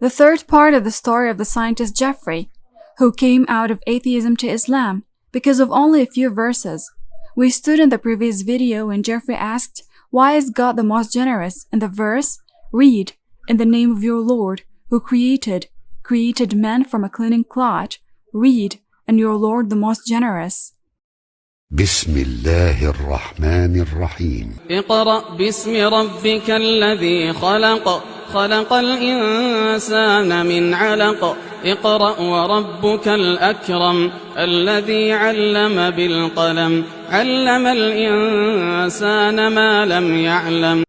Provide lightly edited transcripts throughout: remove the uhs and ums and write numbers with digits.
The third part of the story of the scientist Jeffrey, who came out of atheism to Islam because of only a few verses. We stood in the previous video when Jeffrey asked, why is God the most generous? In the verse, read, in the name of your Lord, who created man from a clean cloth. Read, and your Lord the most generous. بسم الله الرحمن الرحيم اقرأ باسم ربك الذي خلق خلق الإنسان من علق اقرأ وربك الأكرم الذي علم بالقلم علم الإنسان ما لم يعلم.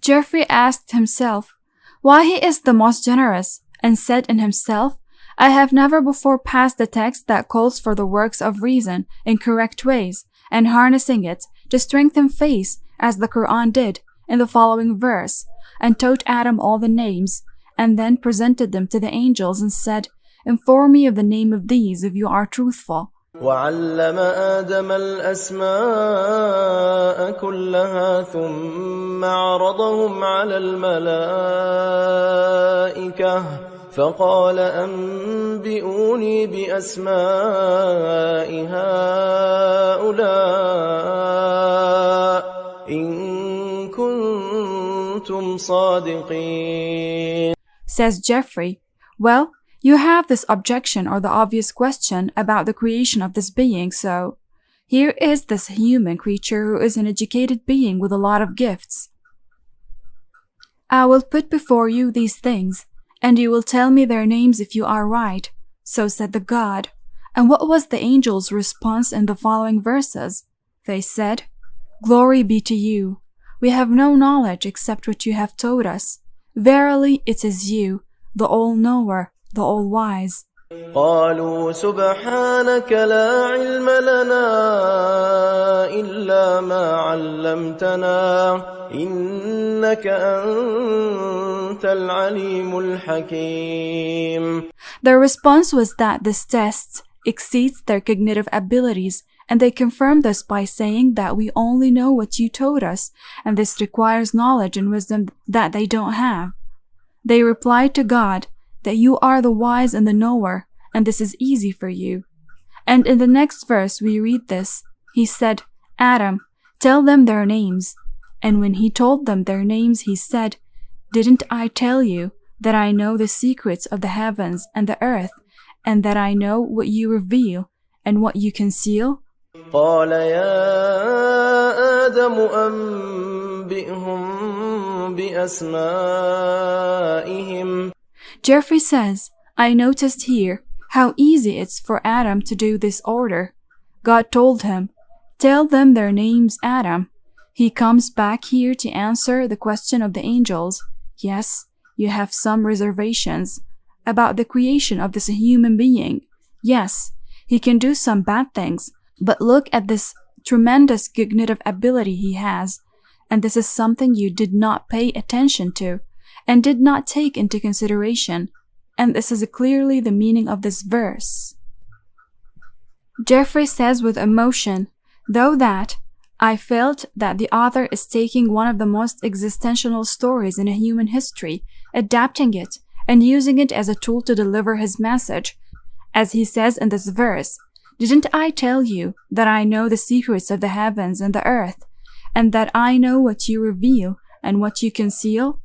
Jeffrey asked himself why he is the most generous, and said in himself, I have never before passed a text that calls for the works of reason in correct ways and harnessing it to strengthen faith as the Qur'an did in the following verse, and taught Adam all the names, and then presented them to the angels and said, inform me of the name of these if you are truthful. وعلم آدم الأسماء كلها ثم عرضهم على الملائكة فقال أنبئوني بأسماء هؤلاء إن كنتم صادقين. Says Jeffrey, well, you have this objection or the obvious question about the creation of this being, so here is this human creature who is an educated being with a lot of gifts. I will put before you these things, and you will tell me their names if you are right. So said the God. And what was the angels' response in the following verses? They said, Glory be to you. We have no knowledge except what you have taught us. Verily it is you, the All-Knower, the All-Wise. قالوا سبحانك لا علم لنا إلا ما علمتنا إنك أنت العليم الحكيم. Their response was that this test exceeds their cognitive abilities, and they confirmed this by saying that we only know what you taught us, and this requires knowledge and wisdom that they don't have. They replied to God that you are the wise and the knower, and this is easy for you. And in the next verse we read this. He said, Adam, tell them their names. And when he told them their names, he said, didn't I tell you that I know the secrets of the heavens and the earth, and that I know what you reveal and what you conceal? قال يا آدم أنبئهم بأسمائهم. Jeffrey says, I noticed here how easy it's for Adam to do this order. God told him, tell them their names, Adam. He comes back here to answer the question of the angels. Yes, you have some reservations about the creation of this human being. Yes, he can do some bad things, but look at this tremendous cognitive ability he has. And this is something you did not pay attention to and did not take into consideration. And this is clearly the meaning of this verse. Jeffrey says with emotion, though that I felt that the author is taking one of the most existential stories in human history, adapting it, and using it as a tool to deliver his message. As he says in this verse, didn't I tell you that I know the secrets of the heavens and the earth, and that I know what you reveal and what you conceal?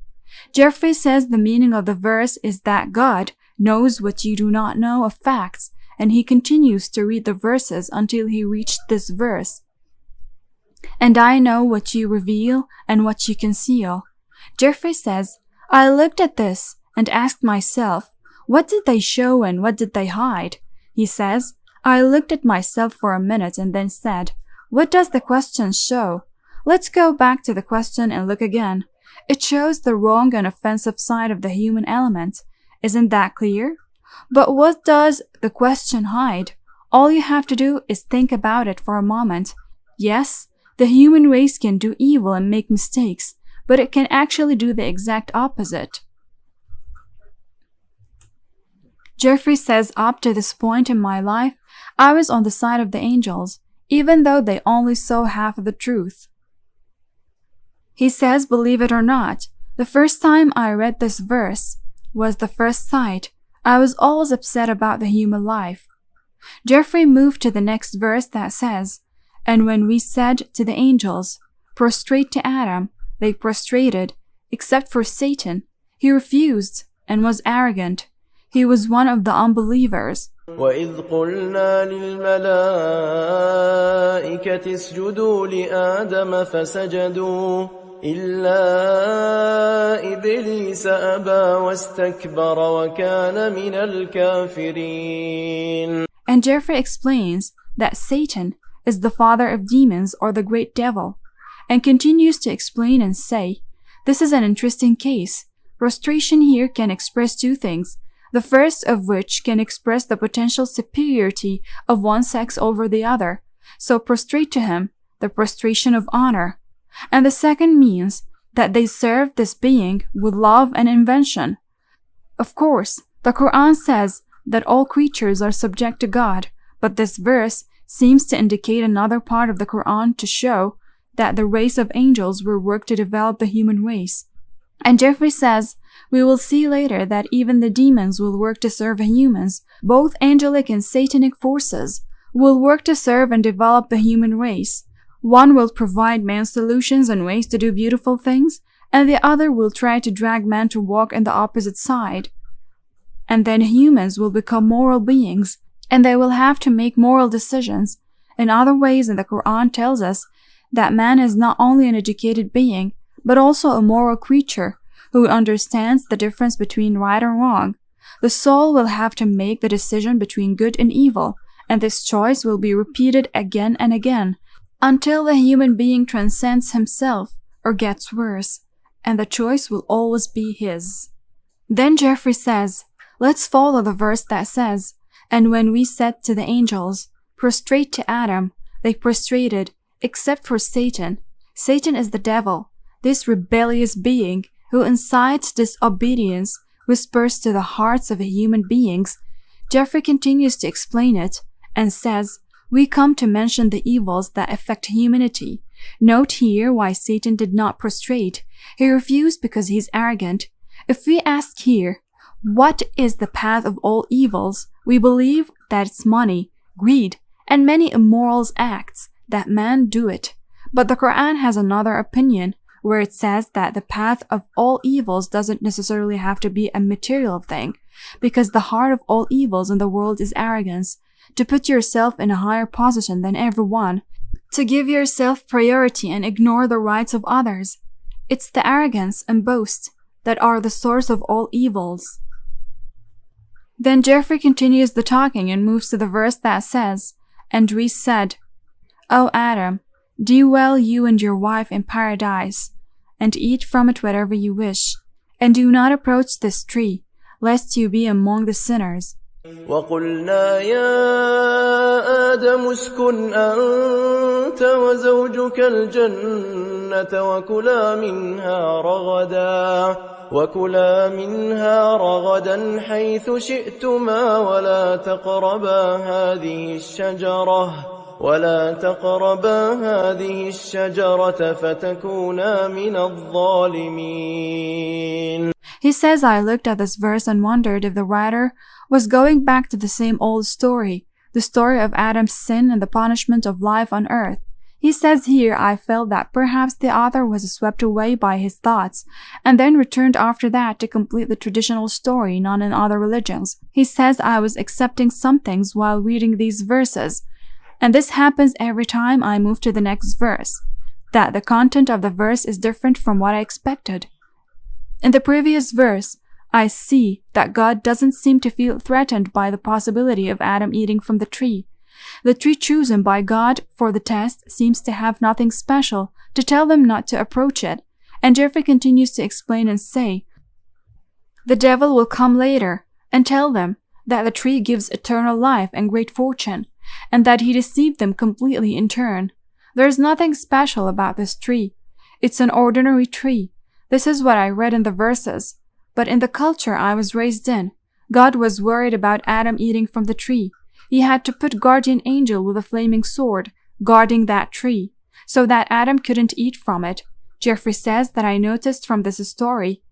Jeffrey says the meaning of the verse is that God knows what you do not know of facts, and he continues to read the verses until he reached this verse. And I know what you reveal and what you conceal. Jeffrey says, I looked at this and asked myself, what did they show and what did they hide? He says, I looked at myself for a minute and then said, what does the question show? Let's go back to the question and look again. It shows the wrong and offensive side of the human element. Isn't that clear? But what does the question hide? All you have to do is think about it for a moment. Yes, the human race can do evil and make mistakes, but it can actually do the exact opposite. Jeffrey says, up to this point in my life, I was on the side of the angels, even though they only saw half of the truth. He says, believe it or not, the first time I read this verse, was the first sight. I was always upset about the human life. Jeffrey moved to the next verse that says, "And when we said to the angels, prostrate to Adam, they prostrated, except for Satan. He refused and was arrogant. He was one of the unbelievers." وَإِذْ قُلْنَا لِلْمَلَائِكَةِ اسْجُدُوا لِآدَمَ فَسَجَدُوا إِلَّا إِبْلِيسَ أَبَى وَاسْتَكْبَرَ وَكَانَ مِنَ الْكَافِرِينَ. And Jeffrey explains that Satan is the father of demons, or the great devil, and continues to explain and say, this is an interesting case. Prostration here can express two things, the first of which can express the potential superiority of one sex over the other, so prostrate to him, the prostration of honor. And the second means that they serve this being with love and invention. Of course, the Quran says that all creatures are subject to God, but this verse seems to indicate another part of the Quran to show that the race of angels will work to develop the human race. And Jeffrey says, we will see later that even the demons will work to serve humans. Both angelic and satanic forces will work to serve and develop the human race. One will provide man solutions and ways to do beautiful things, and the other will try to drag man to walk in the opposite side. And then humans will become moral beings, and they will have to make moral decisions. In other ways, in the Quran tells us that man is not only an educated being, but also a moral creature who understands the difference between right and wrong. The soul will have to make the decision between good and evil, and this choice will be repeated again and again, until the human being transcends himself or gets worse, and the choice will always be his. Then Jeffrey says, let's follow the verse that says, and when we said to the angels, prostrate to Adam, they prostrated, except for Satan. Satan is the devil, this rebellious being who incites disobedience, whispers to the hearts of human beings. Jeffrey continues to explain it and says, we come to mention the evils that affect humanity. Note here why Satan did not prostrate. He refused because he's arrogant. If we ask here, what is the path of all evils? We believe that it's money, greed, and many immoral acts that man do it. But the Quran has another opinion, where it says that the path of all evils doesn't necessarily have to be a material thing, because the heart of all evils in the world is arrogance, to put yourself in a higher position than everyone, to give yourself priority and ignore the rights of others. It's the arrogance and boast that are the source of all evils. Then Jeffrey continues the talking and moves to the verse that says, and we said, O Adam, do well you and your wife in paradise, and eat from it whatever you wish, and do not approach this tree, lest you be among the sinners. وَقُلْنَا يَا آدَمُ اسْكُنْ أَنْتَ وَزَوْجُكَ الْجَنَّةَ وَكُلَا مِنْهَا رَغَدًا حَيْثُ شِئْتُمَا ولا تقربا هذه الشجرة فتكونا من الظالمين. He says, I looked at this verse and wondered if the writer was going back to the same old story, the story of Adam's sin and the punishment of life on earth. He says here, I felt that perhaps the author was swept away by his thoughts, and then returned after that to complete the traditional story known in other religions. He says, I was accepting some things while reading these verses, and this happens every time I move to the next verse, that the content of the verse is different from what I expected. In the previous verse, I see that God doesn't seem to feel threatened by the possibility of Adam eating from the tree. The tree chosen by God for the test seems to have nothing special to tell them not to approach it, and Jeffrey continues to explain and say, the devil will come later and tell them that the tree gives eternal life and great fortune, and that he deceived them completely in turn. There is nothing special about this tree. It's an ordinary tree. This is what I read in the verses. But in the culture I was raised in, God was worried about Adam eating from the tree. He had to put guardian angel with a flaming sword, guarding that tree, so that Adam couldn't eat from it. Jeffrey says that I noticed from this story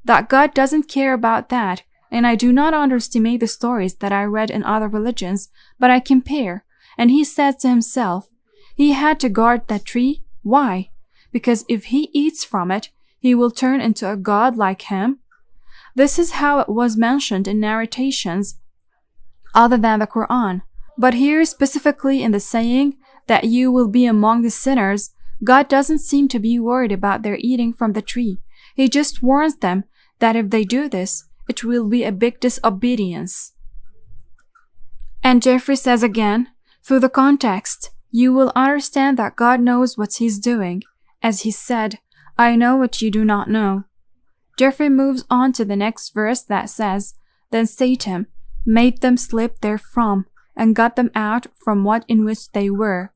that God doesn't care about that, and I do not underestimate the stories that I read in other religions, but I compare. And he said to himself, he had to guard that tree. Why? Because if he eats from it, he will turn into a god like him. This is how it was mentioned in narrations other than the Qur'an. But here, specifically in the saying that you will be among the sinners, God doesn't seem to be worried about their eating from the tree. He just warns them that if they do this, it will be a big disobedience. And Jeffrey says again, through the context, you will understand that God knows what he's doing. As he said, I know what you do not know. Jeffrey moves on to the next verse that says, then Satan made them slip therefrom, and got them out from what in which they were.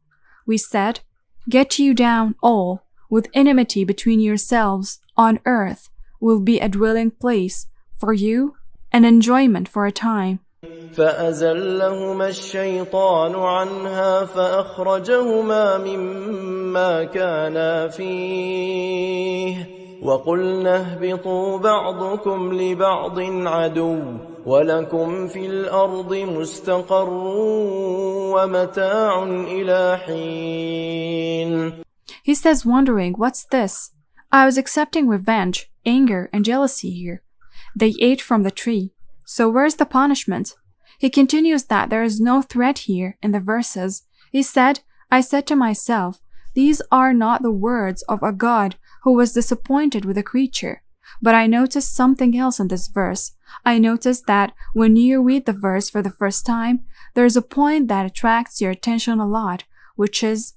We said, get you down all, with enmity between yourselves, on earth will be a dwelling place for you, an enjoyment for a time. فأزلهما الشيطان عنها فأخرجهما مما كانا فيه وقلنا اهبطوا بعضكم لبعض عدو ولكم في الأرض مستقر ومتاع إلى حين. He says, wondering, what's this? I was accepting revenge, anger, and jealousy here. They ate from the tree. So where's the punishment? He continues that there is no threat here in the verses. He said, I said to myself, these are not the words of a God who was disappointed with a creature. But I noticed something else in this verse. I noticed that when you read the verse for the first time, there is a point that attracts your attention a lot, which is,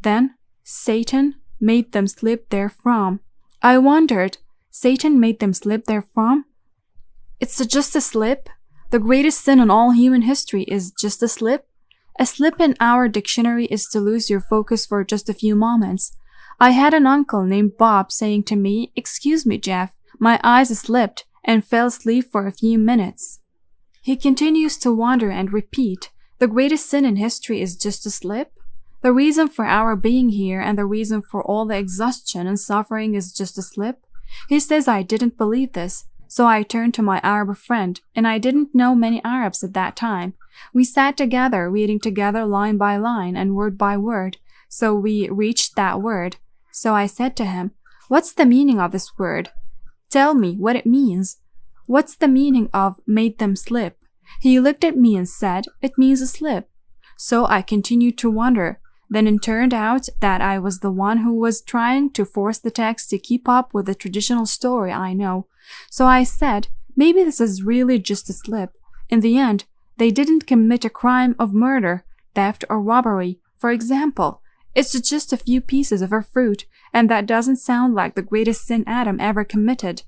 then Satan made them slip therefrom. I wondered, Satan made them slip therefrom? It's just a slip? The greatest sin in all human history is just a slip? A slip in our dictionary is to lose your focus for just a few moments. I had an uncle named Bob saying to me, excuse me, Jeff, my eyes slipped and fell asleep for a few minutes. He continues to wonder and repeat, the greatest sin in history is just a slip? The reason for our being here and the reason for all the exhaustion and suffering is just a slip? He says I didn't believe this. So I turned to my Arab friend, and I didn't know many Arabs at that time. We sat together, reading together line by line and word by word. So we reached that word. So I said to him, what's the meaning of this word? Tell me what it means. What's the meaning of made them slip? He looked at me and said, it means a slip. So I continued to wonder. Then it turned out that I was the one who was trying to force the text to keep up with the traditional story I know. So I said, maybe this is really just a slip. In the end, they didn't commit a crime of murder, theft, or robbery. For example, it's just a few pieces of a fruit, and that doesn't sound like the greatest sin Adam ever committed.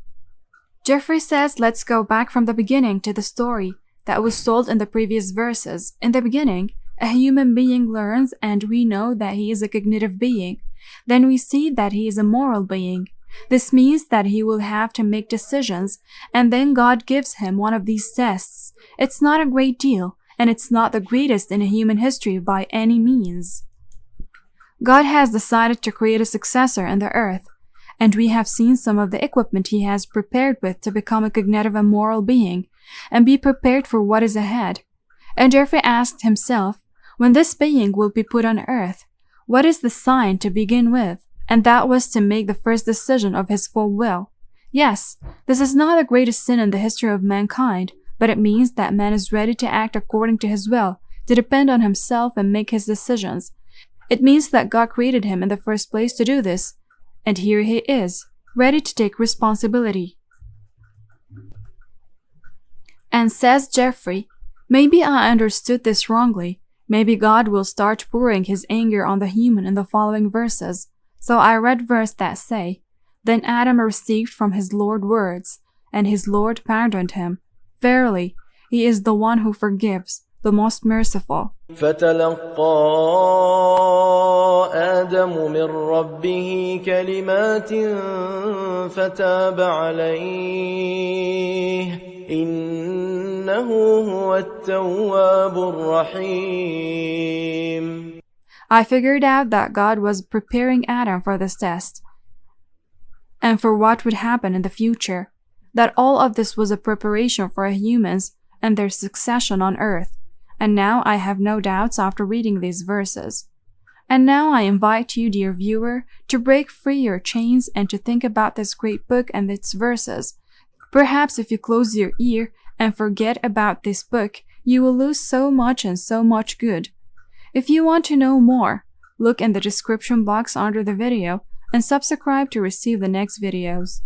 Jeffrey says, let's go back from the beginning to the story that was told in the previous verses. In the beginning, a human being learns, and we know that he is a cognitive being. Then we see that he is a moral being. This means that he will have to make decisions, and then God gives him one of these tests. It's not a great deal, and it's not the greatest in human history by any means. God has decided to create a successor in the earth, and we have seen some of the equipment he has prepared with to become a cognitive and moral being, and be prepared for what is ahead. And Jeffrey asked himself, when this being will be put on earth, what is the sign to begin with? And that was to make the first decision of his full will. Yes, this is not the greatest sin in the history of mankind, but it means that man is ready to act according to his will, to depend on himself and make his decisions. It means that God created him in the first place to do this, and here he is, ready to take responsibility. And says Jeffrey, maybe I understood this wrongly. Maybe God will start pouring his anger on the human in the following verses. So I read verse that say, then Adam received from his Lord words, and his Lord pardoned him. Verily, he is the one who forgives, the most merciful. فتلقى آدم من ربه كلمات فتاب عليه إنه هو التواب الرحيم. I figured out that God was preparing Adam for this test and for what would happen in the future. that all of this was a preparation for humans and their succession on earth, and now I have no doubts after reading these verses. And now I invite you, dear viewer, to break free your chains and to think about this great book and its verses. Perhaps if you close your ear and forget about this book, you will lose so much and so much good. If you want to know more, look in the description box under the video and subscribe to receive the next videos.